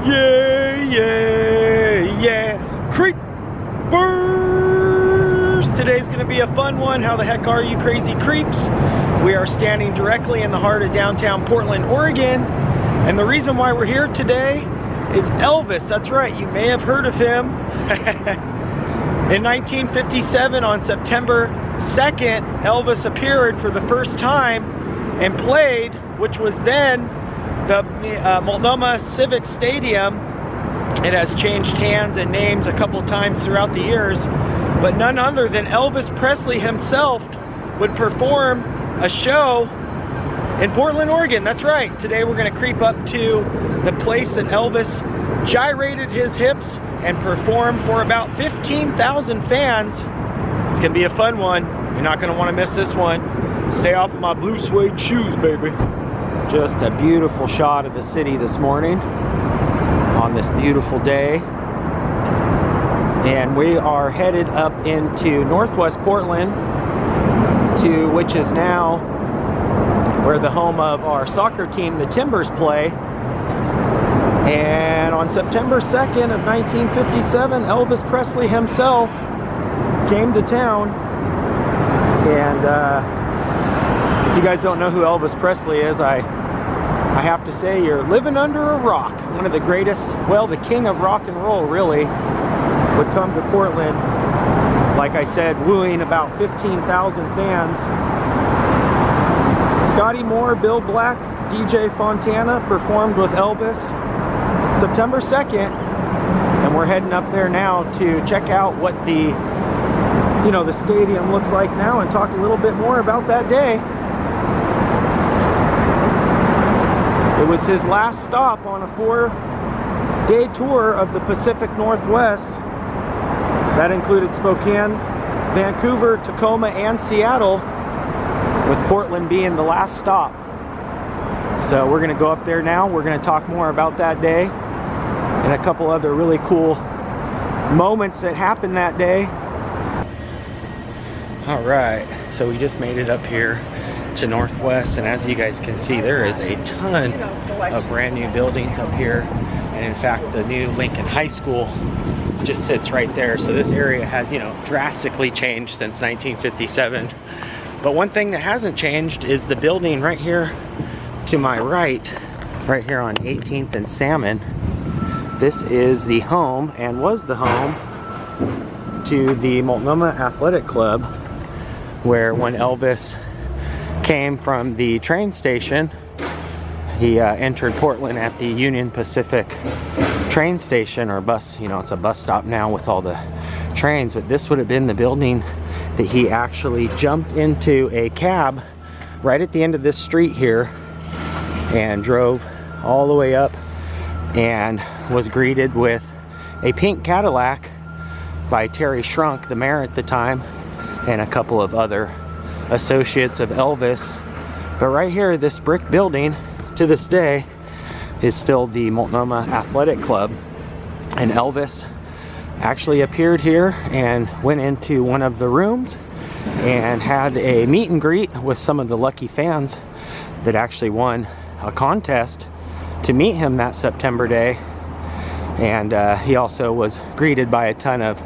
Yeah, yeah, yeah. Creepers! Today's gonna be a fun one. How the heck are you, crazy creeps? We are standing directly in the heart of downtown Portland, Oregon. And the reason why we're here today is Elvis. That's right, you may have heard of him. In 1957, on September 2nd, Elvis appeared for the first time and played, which was then the Multnomah Civic Stadium. It has changed hands and names a couple times throughout the years, but none other than Elvis Presley himself would perform a show in Portland, Oregon. That's right. Today we're going to creep up to the place that Elvis gyrated his hips and performed for about 15,000 fans. It's going to be a fun one. You're not going to want to miss this one. Stay off of my blue suede shoes, baby. Just a beautiful shot of the city this morning on this beautiful day. And we are headed up into Northwest Portland, which is now where the home of our soccer team, the Timbers, play. And on September 2nd of 1957, Elvis Presley himself came to town. And if you guys don't know who Elvis Presley is, I have to say you're living under a rock. One of the greatest, well, the king of rock and roll, really, would come to Portland. Like I said, wooing about 15,000 fans. Scotty Moore, Bill Black, DJ Fontana performed with Elvis September 2nd, and we're heading up there now to check out what the stadium looks like now and talk a little bit more about that day. It was his last stop on a 4-day tour of the Pacific Northwest. That included Spokane, Vancouver, Tacoma, and Seattle, with Portland being the last stop. So we're gonna go up there now. We're gonna talk more about that day and a couple other really cool moments that happened that day. All right, so we just made it up here to Northwest, and as you guys can see, there is a ton of brand new buildings up here. And in fact, the new Lincoln High School just sits right there. So this area has, drastically changed since 1957. But one thing that hasn't changed is the building right here to my right here on 18th and Salmon. This is the home, and was the home, to the Multnomah Athletic Club, where when Elvis came from the train station, he entered Portland at the Union Pacific train station, or bus, it's a bus stop now with all the trains, but this would have been the building that he actually jumped into a cab right at the end of this street here and drove all the way up and was greeted with a pink Cadillac by Terry Shrunk, the mayor at the time, and a couple of other associates of Elvis. But right here, this brick building to this day is still the Multnomah Athletic Club, and Elvis actually appeared here and went into one of the rooms and had a meet and greet with some of the lucky fans that actually won a contest to meet him that September day. And he also was greeted by a ton of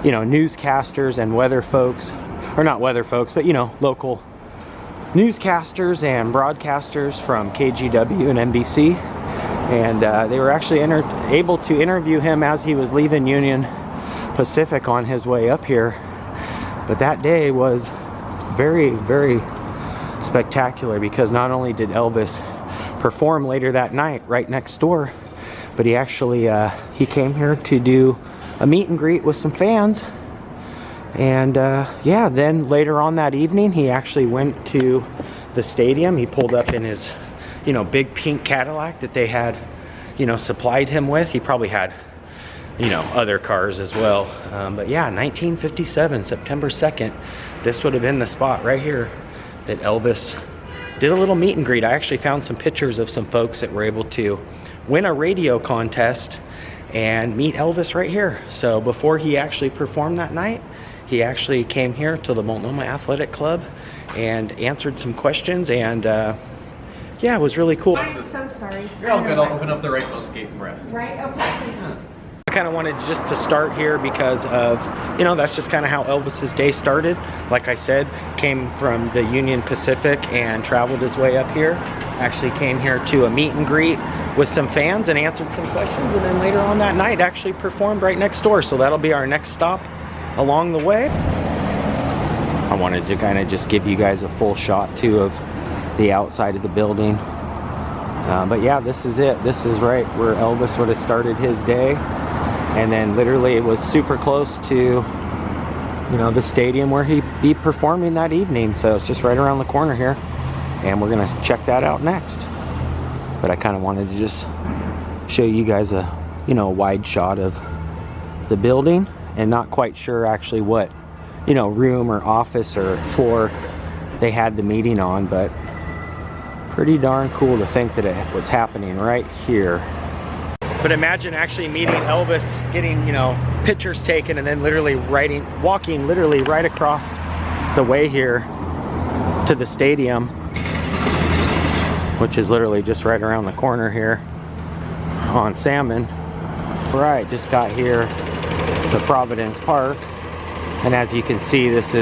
newscasters and weather folks, or not weather folks, but local newscasters and broadcasters from KGW and NBC. And they were actually able to interview him as he was leaving Union Pacific on his way up here. But that day was very, very spectacular, because not only did Elvis perform later that night right next door, but he actually he came here to do a meet and greet with some fans. And yeah, then later on that evening, he actually went to the stadium. He pulled up in his big pink Cadillac that they had supplied him with. He probably had other cars as well, but yeah, 1957, September 2nd, this would have been the spot right here that Elvis did a little meet and greet. I actually found some pictures of some folks that were able to win a radio contest and meet Elvis right here. So before he actually performed that night, he actually came here to the Multnomah Athletic Club and answered some questions, and yeah, it was really cool. I'm so sorry. You're all good. I'll open up the right skate and breath. Right? Okay. I kind of wanted just to start here because of, you know, that's just kind of how Elvis's day started. Like I said, came from the Union Pacific and traveled his way up here. Actually came here to a meet and greet with some fans and answered some questions, and then later on that night actually performed right next door. So that'll be our next stop along the way. I wanted to kind of just give you guys a full shot too of the outside of the building. But yeah, this is it. This is right where Elvis would have started his day. And then literally it was super close to, you know, the stadium where he'd be performing that evening. So it's just right around the corner here. And we're gonna check that out next. But I kind of wanted to just show you guys a, you know, wide shot of the building, and not quite sure actually what, you know, room or office or floor they had the meeting on, but pretty darn cool to think that it was happening right here. But imagine actually meeting Elvis, getting, you know, pictures taken, and then literally walking literally right across the way here to the stadium, which is literally just right around the corner here on Salmon. Right, just got here to Providence Park, and as you can see, this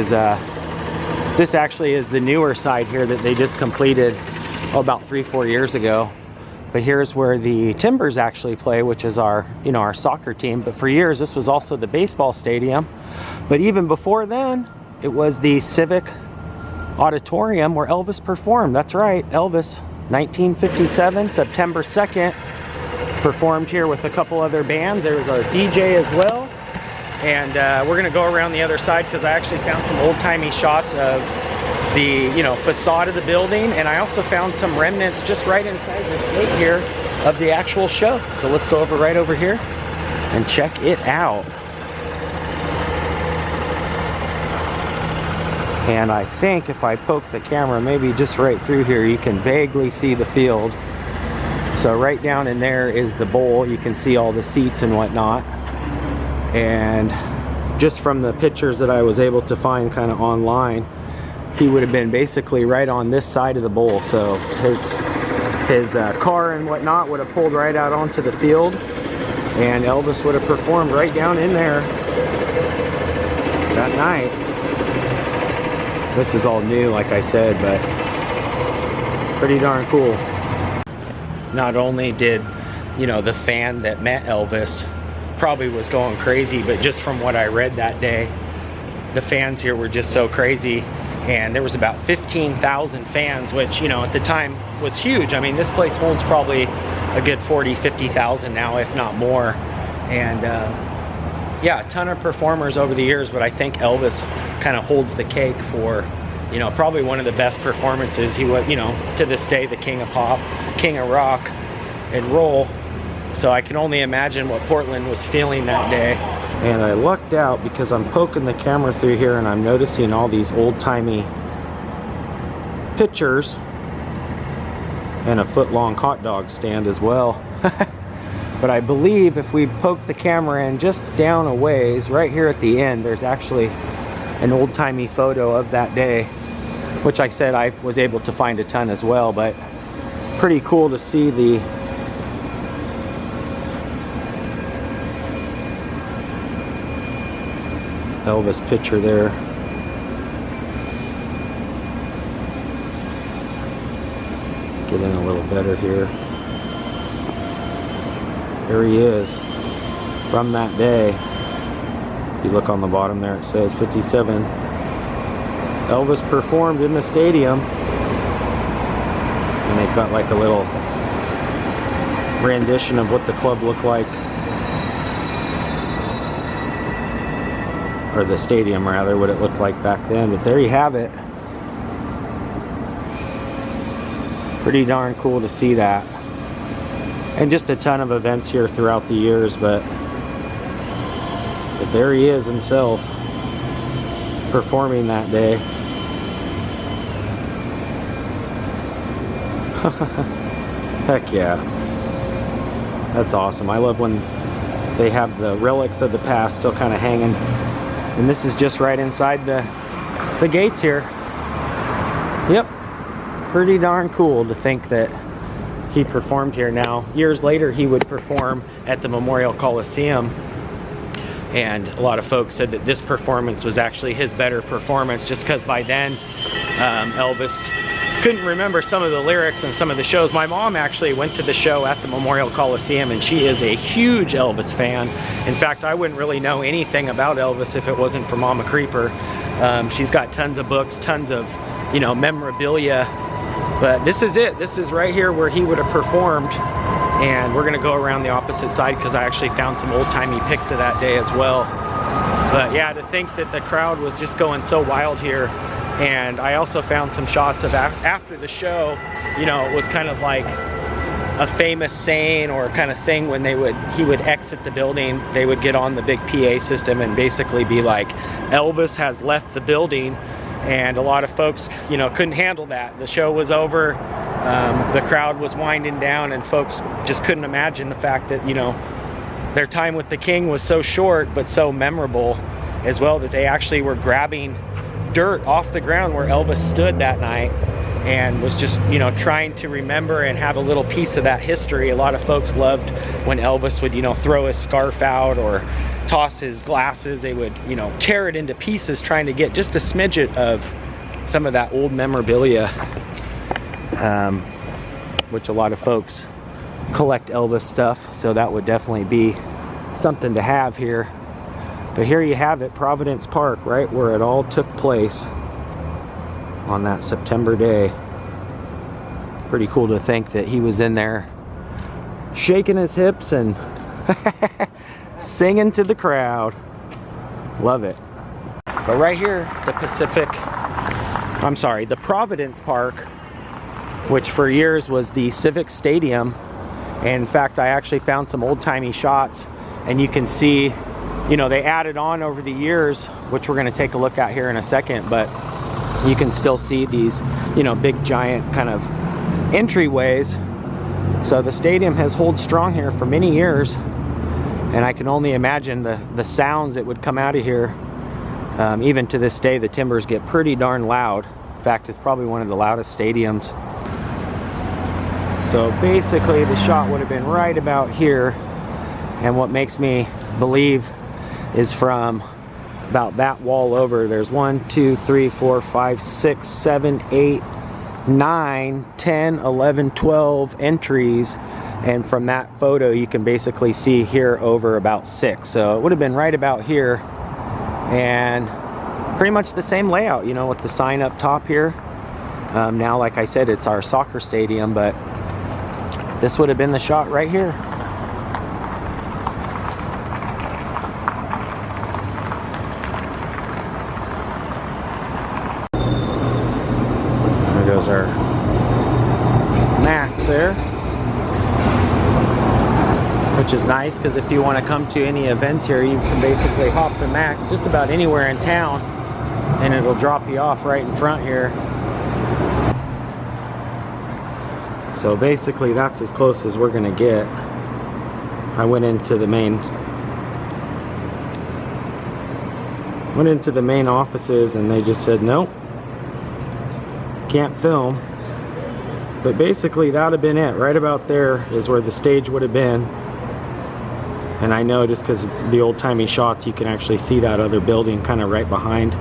actually is the newer side here that they just completed about 3-4 years ago. But here's where the Timbers actually play, which is our, you know, our soccer team. But for years, this was also the baseball stadium. But even before then, it was the Civic Auditorium where Elvis performed. That's right, Elvis, 1957, September 2nd, performed here with a couple other bands. There was a DJ as well. And we're gonna go around the other side because I actually found some old-timey shots of the, you know, facade of the building, and I also found some remnants just right inside the gate here of the actual show. So let's go right over here and check it out. And I think if I poke the camera maybe just right through here, you can vaguely see the field. So right down in there is the bowl. You can see all the seats and whatnot. And just from the pictures that I was able to find kind of online, he would have been basically right on this side of the bowl. So his car and whatnot would have pulled right out onto the field, and Elvis would have performed right down in there that night. This is all new, like I said, but pretty darn cool. Not only did, you know, the fan that met Elvis probably was going crazy, but just from what I read that day, the fans here were just so crazy. And there was about 15,000 fans, which, you know, at the time was huge. I mean, this place holds probably a good 40-50,000 now, if not more. And yeah, a ton of performers over the years, but I think Elvis kind of holds the cake for, you know, probably one of the best performances. He was, you know, to this day, the king of pop, king of rock and roll. So I can only imagine what Portland was feeling that day. And I lucked out because I'm poking the camera through here and I'm noticing all these old-timey pictures and a foot-long hot dog stand as well. But I believe if we poke the camera in just down a ways, right here at the end, there's actually an old-timey photo of that day, which I said I was able to find a ton as well, but pretty cool to see the Elvis picture there. Get in a little better here. There he is from that day. If you look on the bottom there, it says 57. Elvis performed in the stadium. And they've got like a little rendition of what the club looked like. Or the stadium rather, what it looked like back then. But there you have it. Pretty darn cool to see that. And just a ton of events here throughout the years, but there he is himself performing that day. Heck yeah. That's awesome. I love when they have the relics of the past still kind of hanging. And this is just right inside the gates here. Yep. pretty darn cool to think that he performed here. Now, years later, he would perform at the Memorial Coliseum, and a lot of folks said that this performance was actually his better performance, just because by then Elvis couldn't remember some of the lyrics and some of the shows. My mom actually went to the show at the Memorial Coliseum, and she is a huge Elvis fan. In fact, I wouldn't really know anything about Elvis if it wasn't for Mama Kreeper. She's got tons of books, tons of, you know, memorabilia. But this is it. This is right here where he would have performed. And we're gonna go around the opposite side because I actually found some old-timey pics of that day as well. But yeah, to think that the crowd was just going so wild here. And I also found some shots of after the show, you know, it was kind of like a famous saying or kind of thing when he would exit the building. They would get on the big PA system and basically be like, Elvis has left the building. And a lot of folks, you know, couldn't handle that. The show was over, the crowd was winding down, and folks just couldn't imagine the fact that, you know, their time with the King was so short but so memorable as well, that they actually were grabbing dirt off the ground where Elvis stood that night and was just, you know, trying to remember and have a little piece of that history. A lot of folks loved when Elvis would, you know, throw his scarf out or toss his glasses. They would, you know, tear it into pieces trying to get just a smidget of some of that old memorabilia, which a lot of folks collect Elvis stuff, so that would definitely be something to have here. But here you have it, Providence Park, right where it all took place on that September day. Pretty cool to think that he was in there shaking his hips and singing to the crowd. Love it. But right here, the Providence Park, which for years was the Civic Stadium. And in fact, I actually found some old-timey shots, and you can see, you know, they added on over the years, which we're going to take a look at here in a second, but you can still see these, you know, big giant kind of entryways. So the stadium has held strong here for many years, and I can only imagine the sounds that would come out of here. Even to this day, the timbers get pretty darn loud. In fact, it's probably one of the loudest stadiums. So basically the shot would have been right about here, and what makes me believe is from about that wall over. There's 1, 2, 3, 4, 5, 6, 7, 8, 9, 10, 11, 12 entries, and from that photo you can basically see here over about 6. So it would have been right about here, and pretty much the same layout, you know, with the sign up top here. Now, like I said, it's our soccer stadium, but this would have been the shot right here. There goes our Max there, which is nice because if you want to come to any events here, you can basically hop the Max just about anywhere in town, and it'll drop you off right in front here. So basically that's as close as we're gonna get. I went into the main offices, and they just said nope, can't film. But basically that would have been it. Right about there is where the stage would have been. And I know just because of the old-timey shots, you can actually see that other building kind of right behind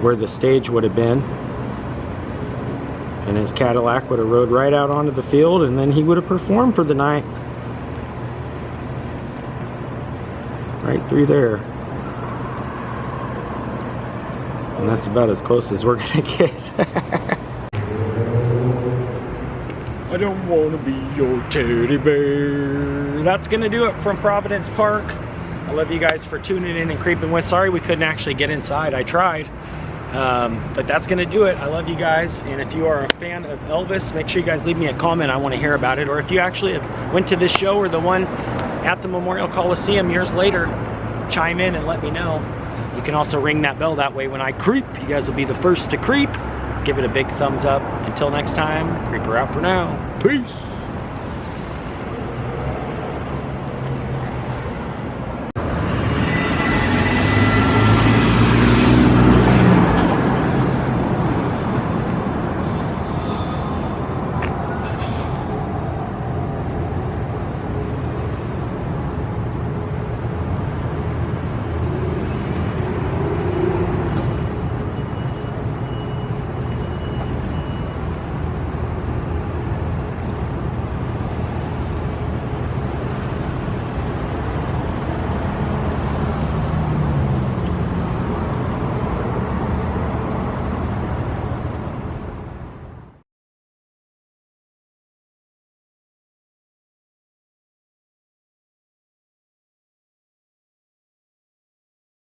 where the stage would have been. And his Cadillac would have rode right out onto the field, and then he would have performed for the night. Right through there. And that's about as close as we're gonna get. I don't want to be your teddy bear. That's gonna do it from Providence Park. I love you guys for tuning in and creeping with. Sorry we couldn't actually get inside. I tried. But that's gonna do it. I love you guys, and if you are a fan of Elvis, make sure you guys leave me a comment. I want to hear about it. Or if you actually went to this show or the one at the Memorial Coliseum years later, chime in and let me know. You can also ring that bell, that way when I creep, you guys will be the first to creep. Give it a big thumbs up. Until next time, Creeper out for now. Peace.